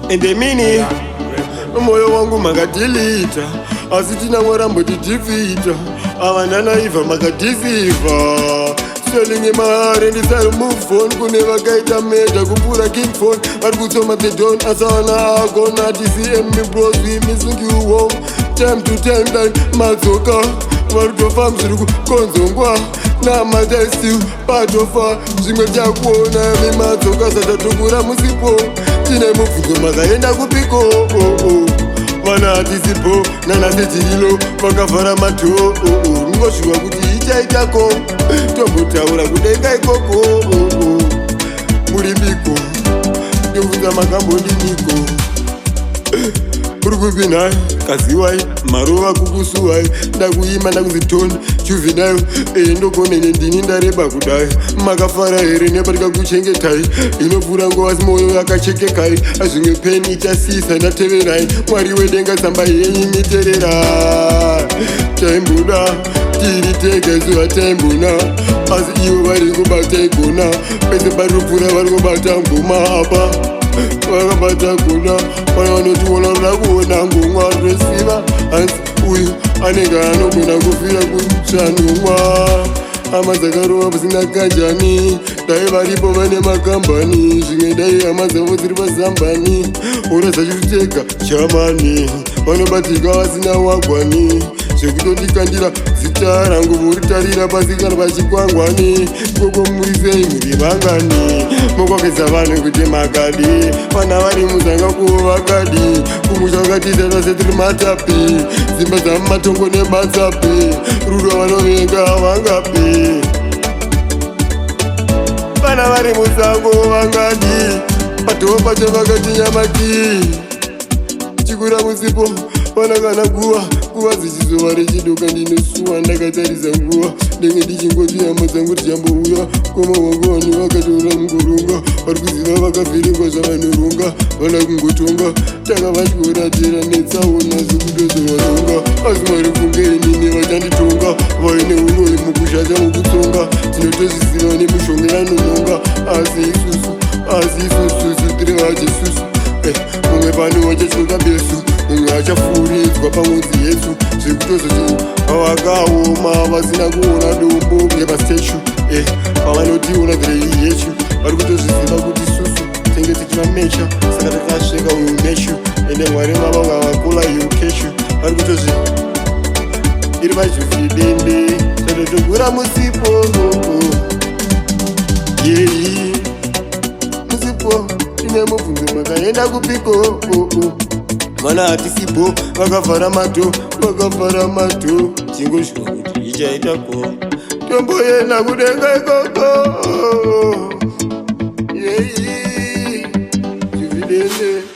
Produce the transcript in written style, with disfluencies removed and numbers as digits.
ende mini moyo wangu makadelita asi tina mwarambotidhivhita ava nanaivha makadhivhivha selinge mari ndisari mufon kune vakaita meda kupfuura king phone vari kutsoma thedon asavana agona tcm mibrozi misungiwo time to time dan madzoka vari kutofamba zviri kukonzongwa namataistiw patofa zvimwe takuona mimadzoka satatokura musipo tine mubvunzo makaenda kupiko vana hatisipo nanasetirilo vakavhara madhoo ningosviwa kuti ichaitako tombotaura kudenga ikoko muri biko ndobvunza makambondiniko uri kupi nhai kaziwai marova kukusuwai ndakuima ndakuzitoni juvenile ndokonene ndini ndareba kudai makafara here nepatika kuchengetai inopfuura nguva simoyo yakachekekai zvimwe peni ichasisa ndateverai mwari wedenga tsamba yenyu miterera taimbuda tiri tega zuva taimbona asi ivo vari kubata igona pese pari kupfuura vari kubata ngoma apa vakabata gona vana vanotiona ruda kuona ngomwa rwesiva asi uyu anenge anogona kufira kutsvanumwa hama dzakarova pasina kanjani dai varipo vane makambani zvimwe dai hama dzavo dziri pazambani ora zachirutega chamani vanobatika vasina wagwani zvekutondikandira zita rangu voritarira pasi kana pachikwangwani koko murisei muri vangani mokwakeza vanhu kuti makadi vana vari muzanga kuvo vakadi kumusha vakatizana setiri matapi dzimba dzamumatongo nematsapi rudo vanovenga vangapi vana vari musango vangadi patoo pacho vakati nyamaki chikura musipo vana kana kuva dzichizova rechidoka ndinosuwa ndakatarisa nguva ndenge ndichingoti hama dzangu tichambouya koma wangu vanhu vakatora mungorunga vari kuziva vakavhiringwa zvavanorunga vana kungotonga taka vatyoratera netsaona zokutozovanonga asi mwari kungeini vachanditonga vaine unoi mukushata mukutsonga tinotozviziva nemushonga yanononga asi isusu tiri vajesusu mumwe pano wachashoka besu mumwe achafuridzwa pamwedzi yesu zvekutozoti vavakaoma vasina kuona dombo nepastechu pavanotiona dzirei yechu vari kutozviziva kuti susu tenge tichivamecha saka takasvika uyu meshu ende mwari vava vavakola iukeshu vari kutozvi iri vazvifidende tatotogura musipo yei musipo ine mubvunzo makaenda kupiko vana hatisipo vakavhara madho chingoshuva kuti ichaitako tomboenda kudenga ikoko yei zvividende